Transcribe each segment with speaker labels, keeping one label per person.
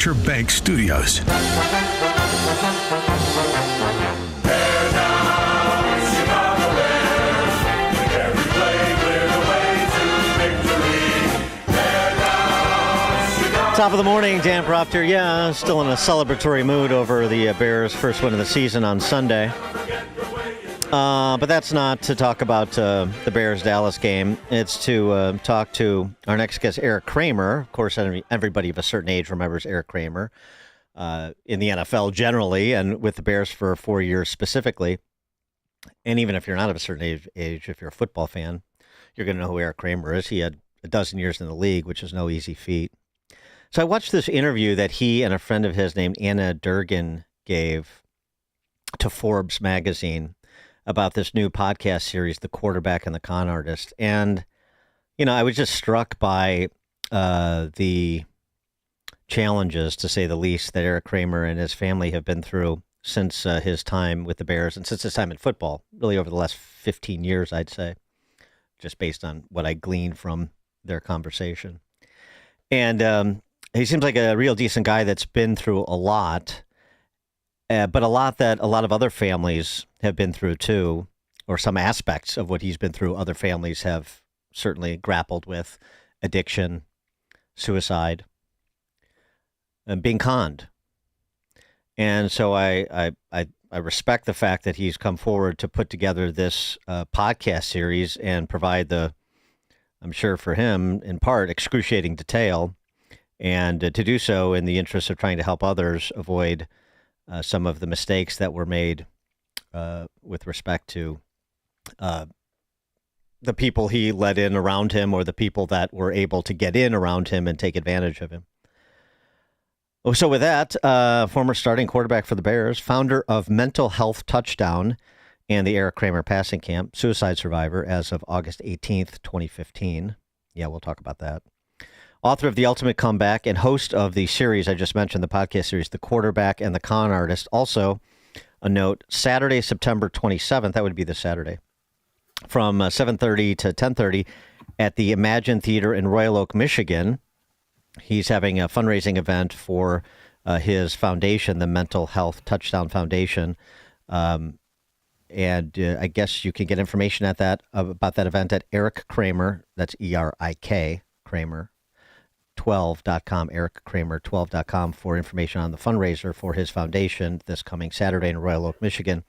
Speaker 1: Bank Studios.
Speaker 2: Top of the morning, Dan Proctor. Yeah, still in a celebratory mood over the Bears' first win of the season on Sunday. But that's not to talk about the Bears-Dallas game. It's to talk to our next guest, Erik Kramer. Of course, everybody of a certain age remembers Erik Kramer in the NFL generally, and with the Bears for 4 years specifically. And even if you're not of a certain age, if you're a football fan, you're going to know who Erik Kramer is. He had a dozen years in the league, which is no easy feat. So I watched this interview that he and a friend of his named Anna Durgan gave to Forbes magazine about this new podcast series, The Quarterback and the Con Artist. And, you know, I was just struck by the challenges, to say the least, that Erik Kramer and his family have been through since his time with the Bears and since his time in football, really over the last 15 years, I'd say, just based on what I gleaned from their conversation. And he seems like a real decent guy that's been through a lot, but a lot that a lot of other families have been through too, or some aspects of what he's been through. Other families have certainly grappled with: addiction, suicide, and being conned. And so I respect the fact that he's come forward to put together this podcast series and provide the, I'm sure for him, in part, excruciating detail, and to do so in the interest of trying to help others avoid some of the mistakes that were made with respect to the people he let in around him, or the people that were able to get in around him and take advantage of him. So with that, former starting quarterback for the Bears, founder of Mental Health Touchdown and the Erik Kramer Passing Camp, suicide survivor as of August 18th, 2015. Yeah, we'll talk about that. Author of The Ultimate Comeback and host of the series I just mentioned, the podcast series, The Quarterback and the Con Artist. Also, a note, Saturday, September 27th, that would be this Saturday, from 7:30 to 10:30 at the Imagine Theater in Royal Oak, Michigan. He's having a fundraising event for his foundation, the Mental Health Touchdown Foundation. And I guess you can get information at about that event at Erik Kramer, that's ERIK, Kramer, 12.com, erikkramer12.com for information on the fundraiser for his foundation this coming Saturday in Royal Oak, Michigan.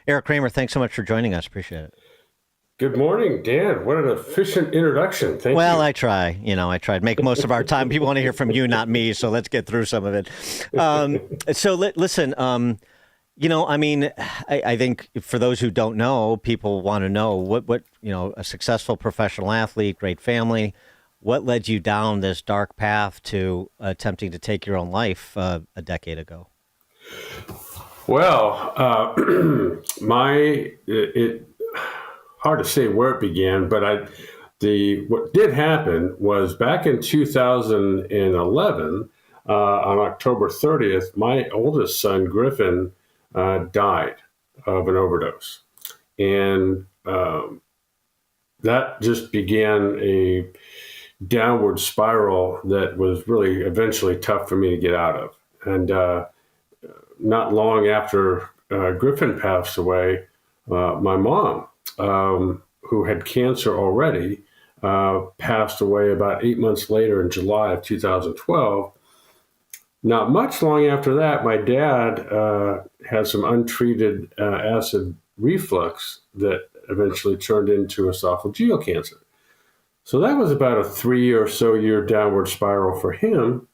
Speaker 2: Erik Kramer, thanks so much for joining us. Appreciate it.
Speaker 3: Good morning, Dan. What an efficient introduction. Thank you.
Speaker 2: Well, I try. I tried to make most of our time. People want to hear from you, not me, so let's get through some of it. Listen, I think for those who don't know, people want to know what a successful professional athlete, great family, what led you down this dark path to attempting to take your own life a decade ago?
Speaker 3: Well, hard to say where it began, but what did happen was back in 2011, on October 30th, my oldest son, Griffin, died of an overdose. And that just began a downward spiral that was really eventually tough for me to get out of. And not long after Griffin passed away, my mom, who had cancer already, passed away about 8 months later in July of 2012. Not much long after that, my dad had some untreated acid reflux that eventually turned into esophageal cancer. So that was about a 3 or so year downward spiral for him.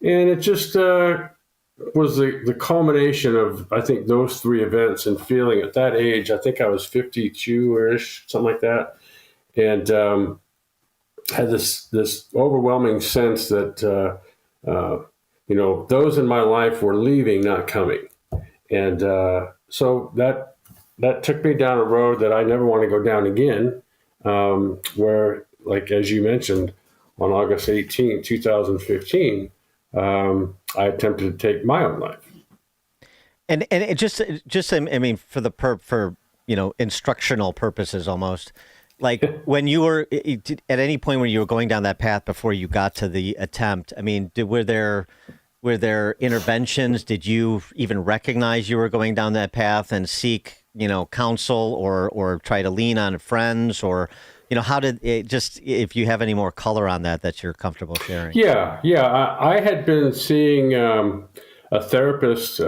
Speaker 3: And it just was the culmination of, I think, those three events, and feeling at that age, I think I was 52-ish, something like that, and had this overwhelming sense that, those in my life were leaving, not coming. And so that took me down a road that I never want to go down again, where, like, as you mentioned, on August 18, 2015, I attempted to take my own life.
Speaker 2: And it just I mean, for instructional purposes almost, like when you were at any point when you were going down that path before you got to the attempt, I mean, was there were there interventions? Did you even recognize you were going down that path and seek, counsel or try to lean on friends, or, how did it, just if you have any more color on that you're comfortable sharing?
Speaker 3: Yeah. I had been seeing a therapist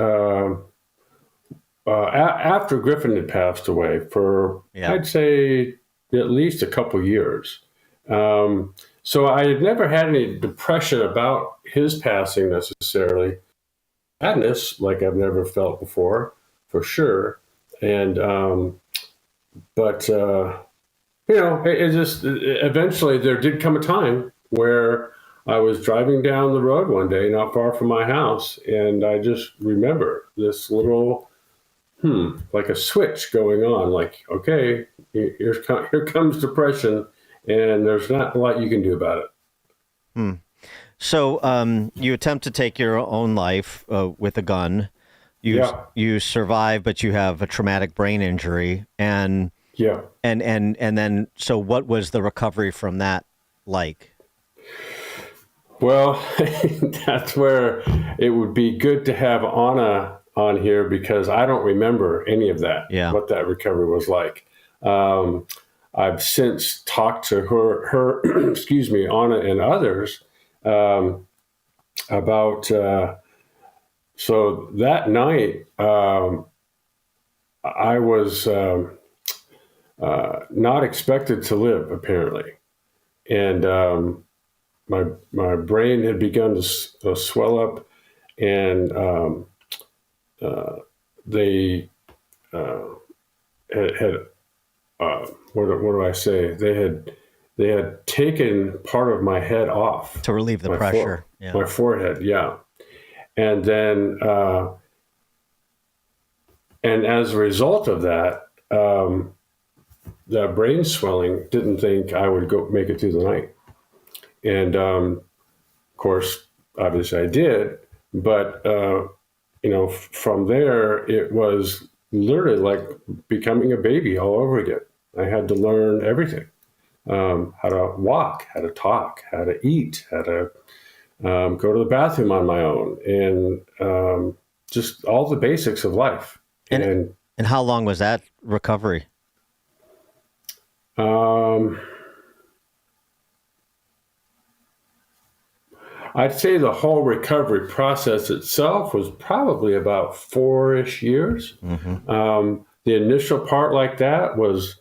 Speaker 3: after Griffin had passed away for, I'd say, at least a couple years. So I had never had any depression about his passing necessarily. Sadness, like I've never felt before, for sure. And, but, it just eventually there did come a time where I was driving down the road one day, not far from my house, and I just remember this little, like a switch going on. Like, okay, here comes depression, and there's not a lot you can do about it.
Speaker 2: So you attempt to take your own life with a gun. You survive, but you have a traumatic brain injury, and then so what was the recovery from that like?
Speaker 3: Well, that's where it would be good to have Anna on here, because I don't remember any of that. What that recovery was like. I've since talked to her excuse me, Anna and others about. So that night, I was not expected to live, apparently, and my brain had begun to swell up, and they had what do I say? They had taken part of my head off
Speaker 2: to relieve the pressure.
Speaker 3: My forehead, and then and as a result of that, the brain swelling, didn't think I would go make it through the night, and of course, obviously I did, but from there it was literally like becoming a baby all over again. I had to learn everything. How to walk, how to talk, how to eat, how to go to the bathroom on my own, and just all the basics of life.
Speaker 2: And how long was that recovery?
Speaker 3: I'd say the whole recovery process itself was probably about 4-ish years. The initial part like that was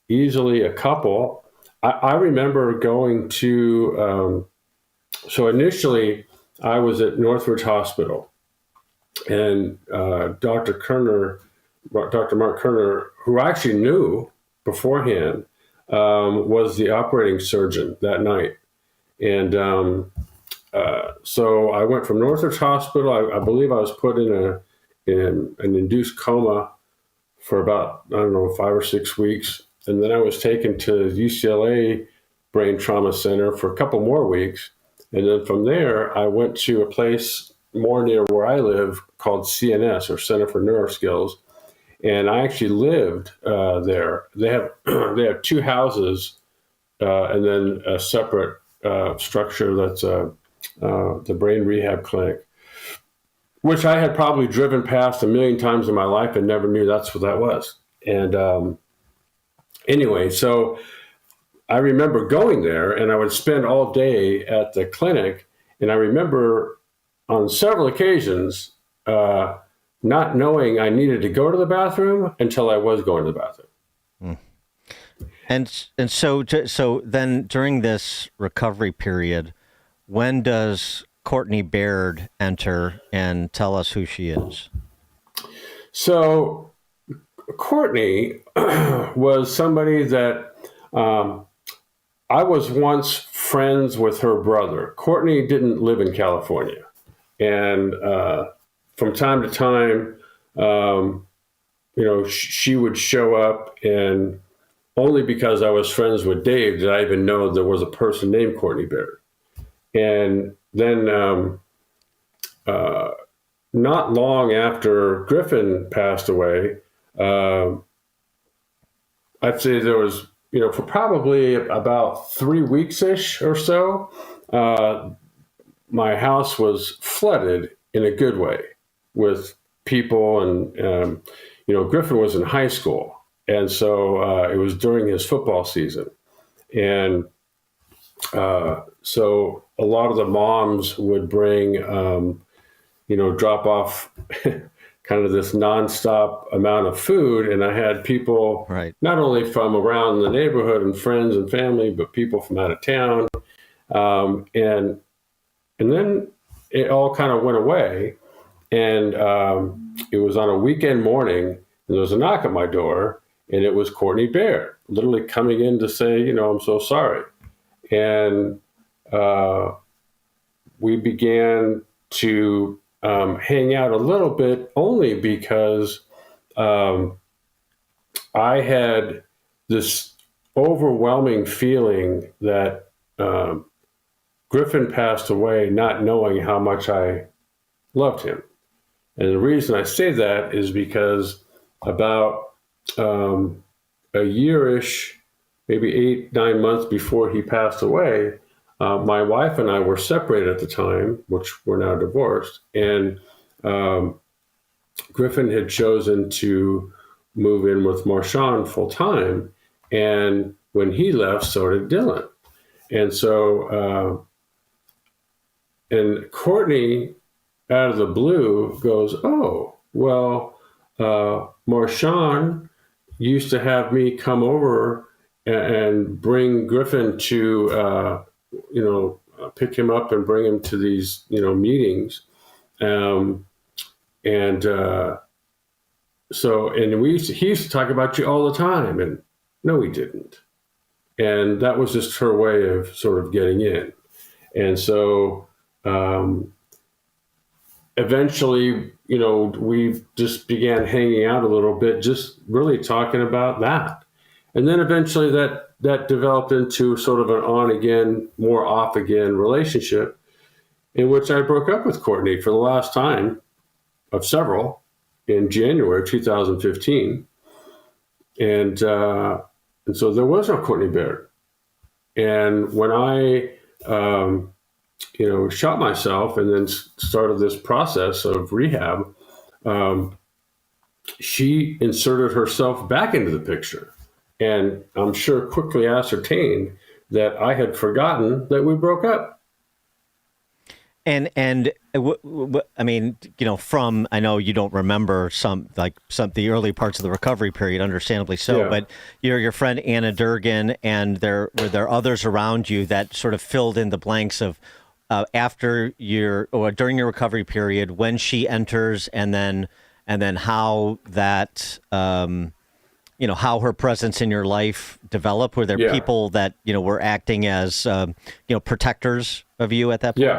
Speaker 3: easily a couple. I remember going to, so initially I was at Northridge Hospital, and Dr. Mark Kerner, who I actually knew beforehand, was the operating surgeon that night. And so I went from Northridge Hospital. I believe I was put in an induced coma for about, 5 or 6 weeks. And then I was taken to UCLA Brain Trauma Center for a couple more weeks. And then from there, I went to a place more near where I live called CNS, or Center for Neuroskills. And I actually lived there. They have 2 houses and then a separate structure that's the brain rehab clinic, which I had probably driven past a million times in my life and never knew that's what that was. And anyway, so I remember going there, and I would spend all day at the clinic. And I remember on several occasions not knowing I needed to go to the bathroom until I was going to the bathroom.
Speaker 2: And so then during this recovery period, when does Courtney Baird enter, and tell us who she is?
Speaker 3: So Courtney was somebody that I was once friends with her brother. Courtney didn't live in California. And from time to time, she would show up, and only because I was friends with Dave did I even know there was a person named Courtney Baird. And then not long after Griffin passed away, I'd say there was, for probably about 3 weeks-ish or so, my house was flooded in a good way with people, and Griffin was in high school, and so it was during his football season, and so a lot of the moms would bring, drop off kind of this nonstop amount of food, and I had people
Speaker 2: Right.
Speaker 3: not only from around the neighborhood and friends and family, but people from out of town, and then it all kind of went away. And it was on a weekend morning, and there was a knock at my door, and it was Courtney Baird, literally coming in to say, I'm so sorry. And we began to hang out a little bit, only because I had this overwhelming feeling that Griffin passed away not knowing how much I loved him. And the reason I say that is because about a year-ish, maybe 8-9 months before he passed away, my wife and I were separated at the time, which we're now divorced. And Griffin had chosen to move in with Marshawn full time. And when he left, so did Dylan. And so, and Courtney, out of the blue, goes, "Oh, well, Marshawn used to have me come over and bring Griffin to, pick him up and bring him to these, meetings." He used to talk about you all the time. And no, he didn't. And that was just her way of sort of getting in. And so, eventually, we just began hanging out a little bit, just really talking about that. And then eventually that developed into sort of an on again, more off again relationship, in which I broke up with Courtney for the last time of several in January 2015. And so there was no Courtney Baird. And when I shot myself and then started this process of rehab, she inserted herself back into the picture. And I'm sure quickly ascertained that I had forgotten that we broke up.
Speaker 2: And I mean, from, I know you don't remember some the early parts of the recovery period, understandably so, but your friend Anna Durgan, and were there others around you that sort of filled in the blanks of after during your recovery period, when she enters, and then how that how her presence in your life developed? Were there people that were acting as protectors of you at that point?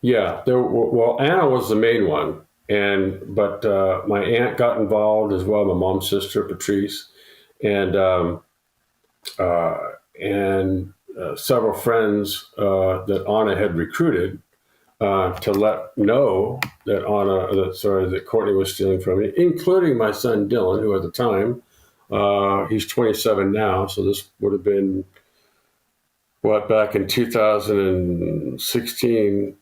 Speaker 3: Yeah. Well, Anna was the main one, but my aunt got involved as well, my mom's sister Patrice, and several friends that Anna had recruited to let know that Courtney was stealing from me, including my son Dylan, who at the time, he's 27 now, so this would have been back in 2016.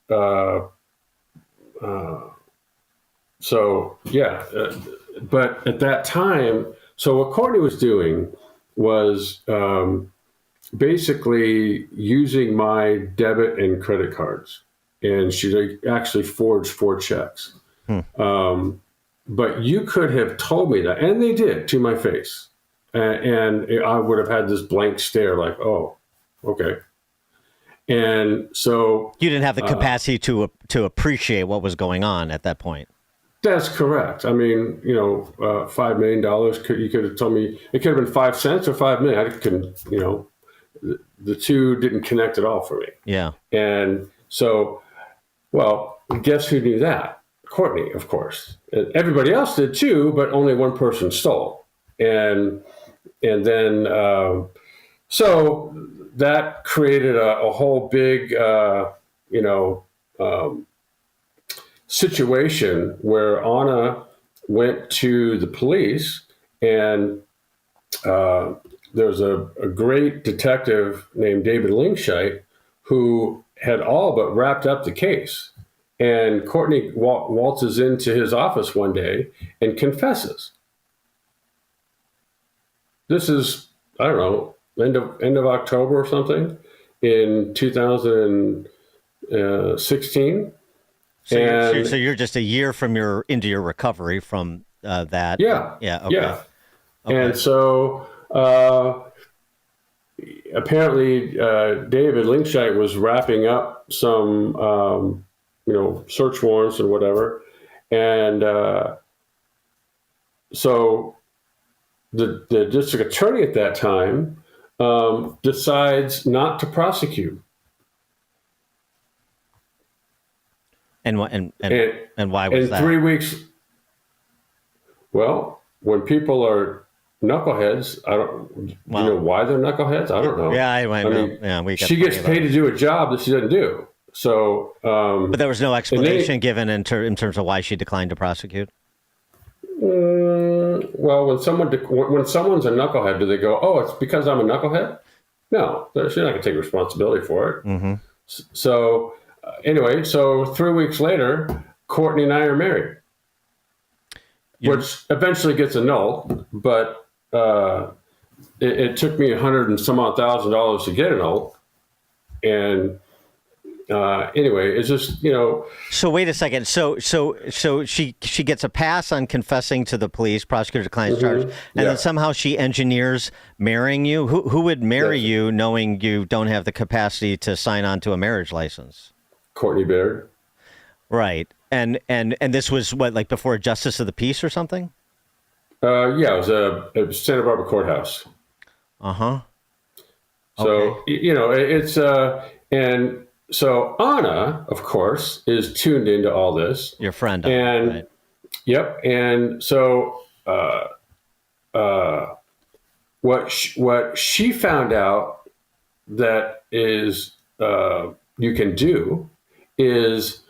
Speaker 3: But at that time, so what Courtney was doing was basically using my debit and credit cards, and she actually forged 4 checks. But you could have told me that, and they did, to my face, and I would have had this blank stare, like, "Oh, okay." And so
Speaker 2: you didn't have the capacity to appreciate what was going on at that point.
Speaker 3: That's correct. I mean, $5 million. You could have told me it could have been 5 cents or 5 million. I couldn't. The two didn't connect at all for me.
Speaker 2: Yeah.
Speaker 3: And so, guess who knew that? Courtney, of course. And everybody else did too, but only one person stole. And then so that created a whole big situation where Anna went to the police, and there's a great detective named David Linkscheit who had all but wrapped up the case. And Courtney waltzes into his office one day and confesses. This is, I don't know, end of October or something in 2016.
Speaker 2: So you're just a year into your recovery from that.
Speaker 3: Yeah.
Speaker 2: Yeah. Okay.
Speaker 3: Yeah.
Speaker 2: Okay.
Speaker 3: And so apparently David Linkshite was wrapping up some, search warrants and whatever. And so the district attorney at that time decides not to prosecute.
Speaker 2: And why was that?
Speaker 3: 3 weeks. Well, when people are knuckleheads, you know why they're knuckleheads? I don't know. She gets paid to do a job that she doesn't do. So,
Speaker 2: but there was no explanation given in terms of why she declined to prosecute.
Speaker 3: Well, when someone's a knucklehead, do they go, "Oh, it's because I'm a knucklehead"? No, she's not going to take responsibility for it.
Speaker 2: Mm-hmm.
Speaker 3: So, anyway, 3 weeks later, Courtney and I are married, which eventually gets annulled. But it took me $100 and some odd $1,000 to get annulled, and anyway, it's just,
Speaker 2: So wait a second. So she gets a pass on confessing to the police, prosecutor declines charge, and then somehow she engineers marrying you. Who would marry you, knowing you don't have the capacity to sign on to a marriage license?
Speaker 3: Courtney Baird.
Speaker 2: Right, and this was what, like before a justice of the peace or something?
Speaker 3: Yeah, it was Santa Barbara courthouse.
Speaker 2: Okay.
Speaker 3: So it's and. So Anna, of course, is tuned into all this.
Speaker 2: Your friend,
Speaker 3: and
Speaker 2: right?
Speaker 3: Yep. And so what she found out that is you can do is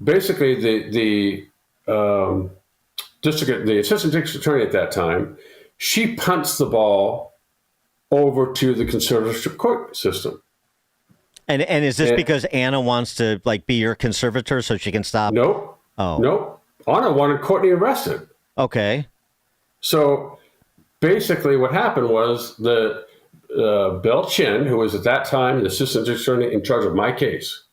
Speaker 3: basically the assistant district attorney at that time, she punts the ball over to the conservatorship court system.
Speaker 2: And is this because Anna wants to be your conservator so she can stop?
Speaker 3: Nope.
Speaker 2: Oh.
Speaker 3: Nope. Anna wanted Courtney arrested.
Speaker 2: Okay.
Speaker 3: So basically what happened was that Bell Chin, who was at that time the assistant district attorney in charge of my case,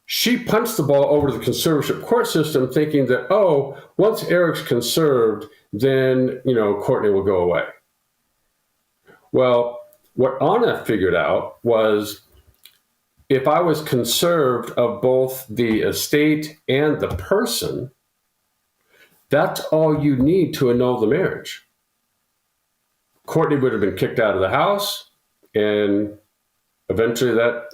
Speaker 3: she punched the ball over to the conservatorship court system thinking that, once Erik's conserved, then, Courtney will go away. Well, what Anna figured out was if I was conserved of both the estate and the person, that's all you need to annul the marriage. Courtney would have been kicked out of the house, and eventually that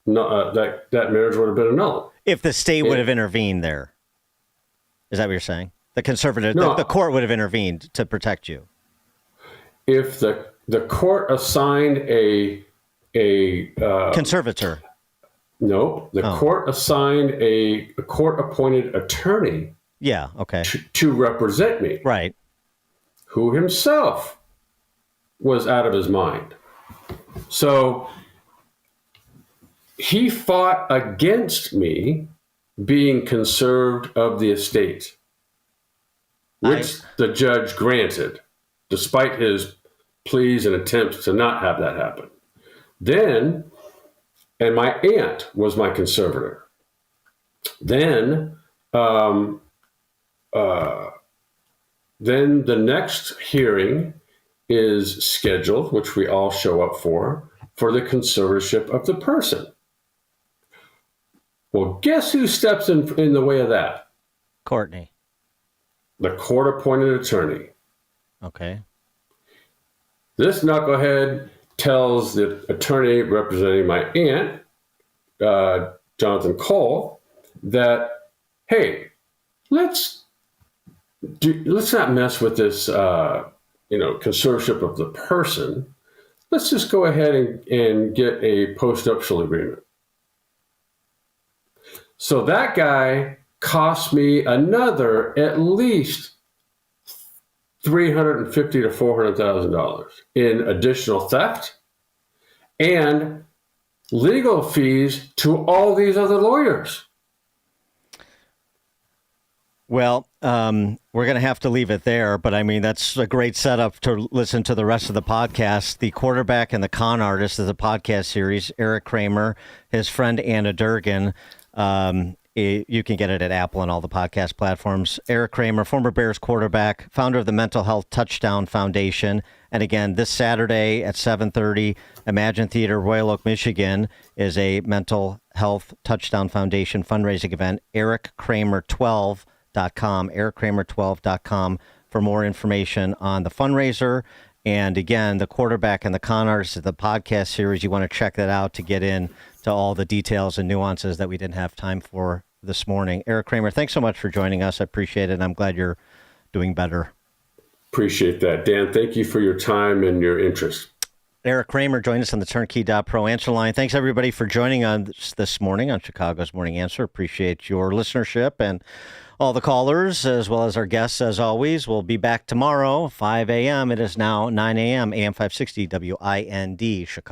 Speaker 3: marriage would have been annulled.
Speaker 2: If the state would have intervened there. Is that what you're saying? The conservative,
Speaker 3: no,
Speaker 2: the court would have intervened to protect you.
Speaker 3: If the court assigned a
Speaker 2: conservator.
Speaker 3: No, the court assigned a court-appointed attorney.
Speaker 2: Yeah, okay.
Speaker 3: To represent me.
Speaker 2: Right.
Speaker 3: Who himself was out of his mind. So he fought against me being conserved of the estate, which the judge granted, despite his pleas and attempts to not have that happen. Then, and my aunt was my conservator. Then the next hearing is scheduled, which we all show up for the conservatorship of the person. Well, guess who steps in the way of that?
Speaker 2: Courtney.
Speaker 3: The court-appointed attorney.
Speaker 2: Okay.
Speaker 3: This knucklehead tells the attorney representing my aunt, Jonathan Cole, that, hey, let's not mess with this, conservatorship of the person. Let's just go ahead and get a post-nuptial agreement. So that guy cost me another at least $350,000 to $400,000 in additional theft and legal fees to all these other lawyers.
Speaker 2: Well, we're going to have to leave it there, but I mean, that's a great setup to listen to the rest of the podcast. The Quarterback and the Con Artist is a podcast series. Erik Kramer, his friend Anna Durgan. You can get it at Apple and all the podcast platforms. Erik Kramer, former Bears quarterback, founder of the Mental Health Touchdown Foundation. And again, this Saturday at 7:30, Imagine Theater, Royal Oak, Michigan, is a Mental Health Touchdown Foundation fundraising event. ErikKramer12.com, ErikKramer12.com for more information on the fundraiser. And again, the Quarterback and the Con Artist is the podcast series. You want to check that out to get in to all the details and nuances that we didn't have time for this morning. Erik Kramer, thanks so much for joining us. I appreciate it. And I'm glad you're doing better.
Speaker 3: Appreciate that. Dan, thank you for your time and your interest.
Speaker 2: Erik Kramer joined us on the Turnkey.pro answer line. Thanks, everybody, for joining us this morning on Chicago's Morning Answer. Appreciate your listenership and all the callers, as well as our guests, as always. We'll be back tomorrow, 5 a.m. It is now 9 a.m., AM 560, WIND, Chicago.